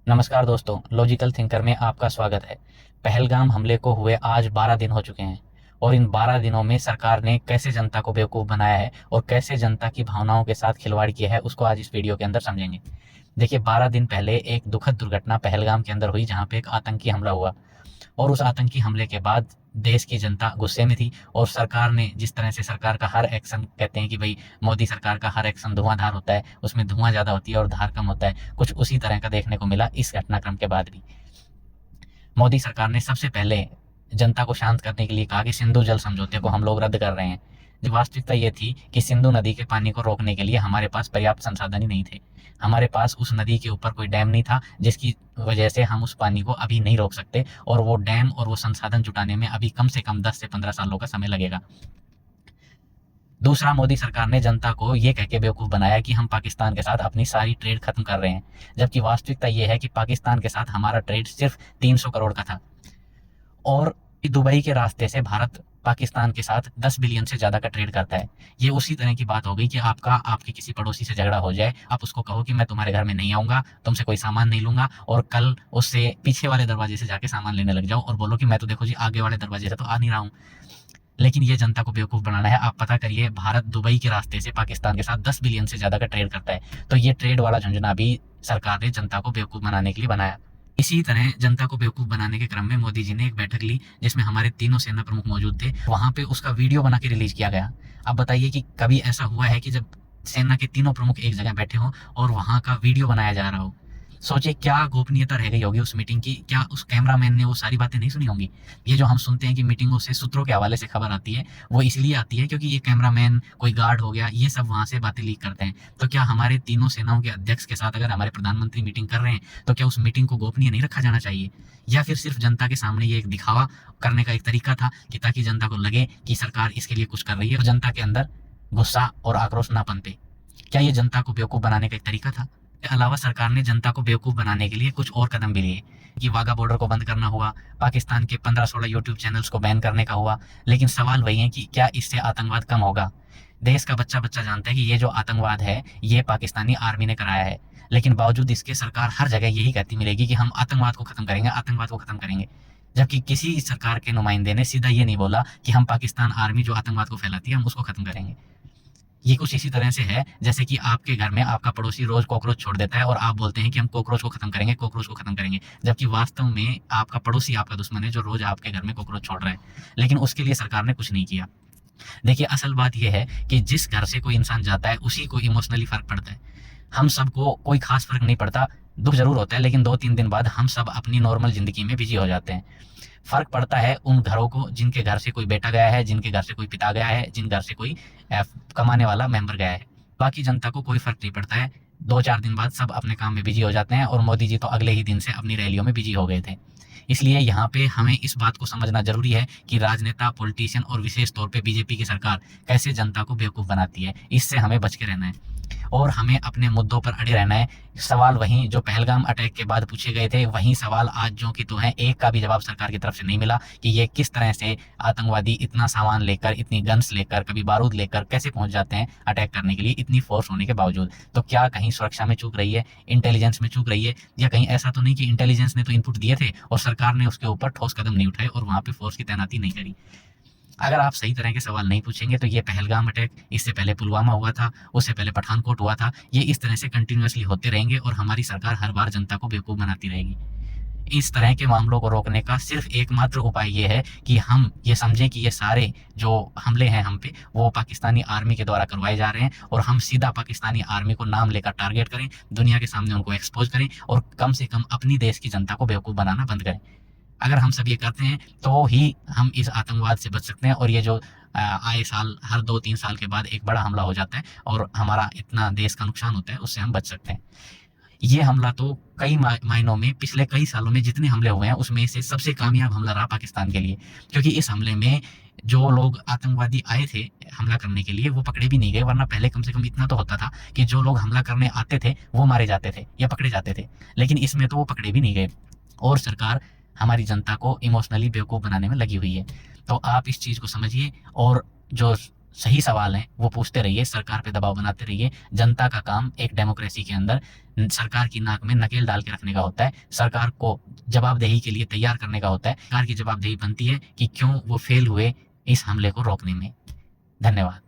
नमस्कार दोस्तों, logical thinker में आपका स्वागत है। पहलगाम हमले को हुए आज 12 दिन हो चुके हैं और इन 12 दिनों में सरकार ने कैसे जनता को बेवकूफ़ बनाया है और कैसे जनता की भावनाओं के साथ खिलवाड़ किया है, उसको आज इस वीडियो के अंदर समझेंगे। देखिए, 12 दिन पहले एक दुखद दुर्घटना पहलगाम के अंदर हुई, जहाँ पे एक आतंकी हमला हुआ और उस आतंकी हमले के बाद देश की जनता गुस्से में थी और सरकार ने जिस तरह से सरकार का हर एक्शन, कहते हैं कि भाई मोदी सरकार का हर एक्शन धुआंधार होता है, उसमें धुआं ज़्यादा होती है और धार कम होता है, कुछ उसी तरह का देखने को मिला इस घटनाक्रम के बाद भी। मोदी सरकार ने सबसे पहले जनता को शांत करने के लिए कहा कि सिंधु जल समझौते को हम लोग रद्द कर रहे हैं। जो वास्तविकता ये थी कि सिंधु नदी के पानी को रोकने के लिए हमारे पास पर्याप्त संसाधन ही नहीं थे। हमारे पास उस नदी के ऊपर कोई डैम नहीं था, जिसकी वजह से हम उस पानी को अभी नहीं रोक सकते और वो डैम और वो संसाधन जुटाने में अभी कम से कम 10 से 15 सालों का समय लगेगा। दूसरा, मोदी सरकार ने जनता को ये कह के बेवकूफ़ बनाया कि हम पाकिस्तान के साथ अपनी सारी ट्रेड खत्म कर रहे हैं, जबकि वास्तविकता ये है कि पाकिस्तान के साथ हमारा ट्रेड सिर्फ 300 करोड़ का था और दुबई के रास्ते से भारत पाकिस्तान के साथ 10 बिलियन से ज़्यादा का ट्रेड करता है। ये उसी तरह की बात हो गई कि आपके किसी पड़ोसी से झगड़ा हो जाए, आप उसको कहो कि मैं तुम्हारे घर में नहीं आऊँगा, तुमसे कोई सामान नहीं लूँगा और कल उससे पीछे वाले दरवाजे से जाके सामान लेने लग जाओ और बोलो कि मैं तो देखो जी आगे वाले दरवाजे से तो आ नहीं रहा हूँ। लेकिन ये जनता को बेवकूफ़ बनाना है। आप पता करिए, भारत दुबई के रास्ते से पाकिस्तान के साथ 10 बिलियन से ज़्यादा का ट्रेड करता है। तो ये ट्रेड वाला झंझना भी सरकार ने जनता को बेवकूफ़ बनाने के लिए बनाया। इसी तरह जनता को बेवकूफ़ बनाने के क्रम में मोदी जी ने एक बैठक ली, जिसमें हमारे तीनों सेना प्रमुख मौजूद थे। वहाँ पे उसका वीडियो बना के रिलीज़ किया गया। अब बताइए कि कभी ऐसा हुआ है कि जब सेना के तीनों प्रमुख एक जगह बैठे हों और वहाँ का वीडियो बनाया जा रहा हो? सोचिए क्या गोपनीयता रह गई होगी उस मीटिंग की, क्या उस कैमरामैन ने वो सारी बातें नहीं सुनी होंगी? ये जो हम सुनते हैं कि मीटिंगों से सूत्रों के हवाले से खबर आती है, वो इसलिए आती है क्योंकि ये कैमरामैन, कोई गार्ड हो गया, ये सब वहाँ से बातें लीक करते हैं। तो क्या हमारे तीनों सेनाओं के अध्यक्ष के साथ अगर हमारे प्रधानमंत्री मीटिंग कर रहे हैं, तो क्या उस मीटिंग को गोपनीय नहीं रखा जाना चाहिए? या फिर सिर्फ जनता के सामने ये एक दिखावा करने का एक तरीका था कि ताकि जनता को लगे कि सरकार इसके लिए कुछ कर रही है और जनता के अंदर गुस्सा और आक्रोश ना पनपे? क्या ये जनता को बेवकूफ़ बनाने का एक तरीका था? के अलावा सरकार ने जनता को बेवकूफ़ बनाने के लिए कुछ और कदम भी लिए कि वाघा बॉर्डर को बंद करना हुआ, पाकिस्तान के 15-16 यूट्यूब चैनल्स को बैन करने का हुआ। लेकिन सवाल वही है कि क्या इससे आतंकवाद कम होगा? देश का बच्चा-बच्चा जानता है कि ये जो आतंकवाद है, ये पाकिस्तानी आर्मी ने कराया है। लेकिन बावजूद इसके सरकार हर जगह यही कहती मिलेगी कि हम आतंकवाद को खत्म करेंगे, आतंकवाद को खत्म करेंगे। जबकि किसी सरकार के नुमाइंदे ने सीधा ये नहीं बोला कि हम पाकिस्तान आर्मी जो आतंकवाद को फैलाती है, हम उसको खत्म करेंगे। ये कुछ इसी तरह से है जैसे कि आपके घर में आपका पड़ोसी रोज कॉकरोच छोड़ देता है और आप बोलते हैं कि हम कॉकरोच को खत्म करेंगे, कॉकरोच को खत्म करेंगे, जबकि वास्तव में आपका पड़ोसी आपका दुश्मन है जो रोज आपके घर में कॉकरोच छोड़ रहा है। लेकिन उसके लिए सरकार ने कुछ नहीं किया। देखिए, असल बात यह है कि जिस घर से कोई इंसान जाता है उसी को इमोशनली फर्क पड़ता है। हम सबको कोई खास फर्क नहीं पड़ता, दुख जरूर होता है, लेकिन 2-3 दिन बाद हम सब अपनी नॉर्मल जिंदगी में बिजी हो जाते हैं। फर्क पड़ता है उन घरों को जिनके घर से कोई बेटा गया है, जिनके घर से कोई पिता गया है, जिन घर से कोई कमाने वाला मेंबर गया है। बाकी जनता को कोई फर्क नहीं पड़ता है। 2-4 दिन बाद सब अपने काम में बिजी हो जाते हैं और मोदी जी तो अगले ही दिन से अपनी रैलियों में बिजी हो गए थे। इसलिए यहाँ पे हमें इस बात को समझना जरूरी है कि राजनेता, पॉलिटिशियन और विशेष तौर पे बीजेपी की सरकार कैसे जनता को बेवकूफ़ बनाती है। इससे हमें बच के रहना है और हमें अपने मुद्दों पर अड़े रहना है। सवाल वहीं जो पहलगाम अटैक के बाद पूछे गए थे, वहीं सवाल आज जो कि तो हैं, एक का भी जवाब सरकार की तरफ से नहीं मिला कि ये किस तरह से आतंकवादी इतना सामान लेकर, इतनी गन्स लेकर, कभी बारूद लेकर कैसे पहुंच जाते हैं अटैक करने के लिए, इतनी फोर्स होने के बावजूद। तो क्या कहीं सुरक्षा में चूक रही है, इंटेलिजेंस में चूक रही है, या कहीं ऐसा तो नहीं कि इंटेलिजेंस ने तो इनपुट दिए थे और सरकार ने उसके ऊपर ठोस कदम नहीं उठाए और वहां पे फोर्स की तैनाती नहीं करी? अगर आप सही तरह के सवाल नहीं पूछेंगे तो ये पहलगाम अटैक, इससे पहले पुलवामा हुआ था, उससे पहले पठानकोट हुआ था, ये इस तरह से कंटिन्यूअसली होते रहेंगे और हमारी सरकार हर बार जनता को बेवकूफ़ बनाती रहेगी। इस तरह के मामलों को रोकने का सिर्फ एकमात्र उपाय ये है कि हम ये समझें कि ये सारे जो हमले हैं हम पे, वो पाकिस्तानी आर्मी के द्वारा करवाए जा रहे हैं और हम सीधा पाकिस्तानी आर्मी को नाम लेकर टारगेट करें, दुनिया के सामने उनको एक्सपोज करें और कम से कम अपनी देश की जनता को बेवकूफ़ बनाना बंद करें। अगर हम सब ये करते हैं तो ही हम इस आतंकवाद से बच सकते हैं और ये जो आए साल हर 2-3 साल के बाद एक बड़ा हमला हो जाता है और हमारा इतना देश का नुकसान होता है, उससे हम बच सकते हैं। ये हमला तो कई मायनों में पिछले कई सालों में जितने हमले हुए हैं उसमें से सबसे कामयाब हमला रहा पाकिस्तान के लिए, क्योंकि इस हमले में जो लोग आतंकवादी आए थे हमला करने के लिए वो पकड़े भी नहीं गए, वरना पहले कम से कम इतना तो होता था कि जो लोग हमला करने आते थे वो मारे जाते थे या पकड़े जाते थे। लेकिन इसमें तो वो पकड़े भी नहीं गए और सरकार हमारी जनता को इमोशनली बेवकूफ़ बनाने में लगी हुई है। तो आप इस चीज़ को समझिए और जो सही सवाल हैं वो पूछते रहिए, सरकार पे दबाव बनाते रहिए। जनता का काम एक डेमोक्रेसी के अंदर सरकार की नाक में नकेल डाल के रखने का होता है, सरकार को जवाबदेही के लिए तैयार करने का होता है। सरकार की जवाबदेही बनती है कि क्यों वो फेल हुए इस हमले को रोकने में। धन्यवाद।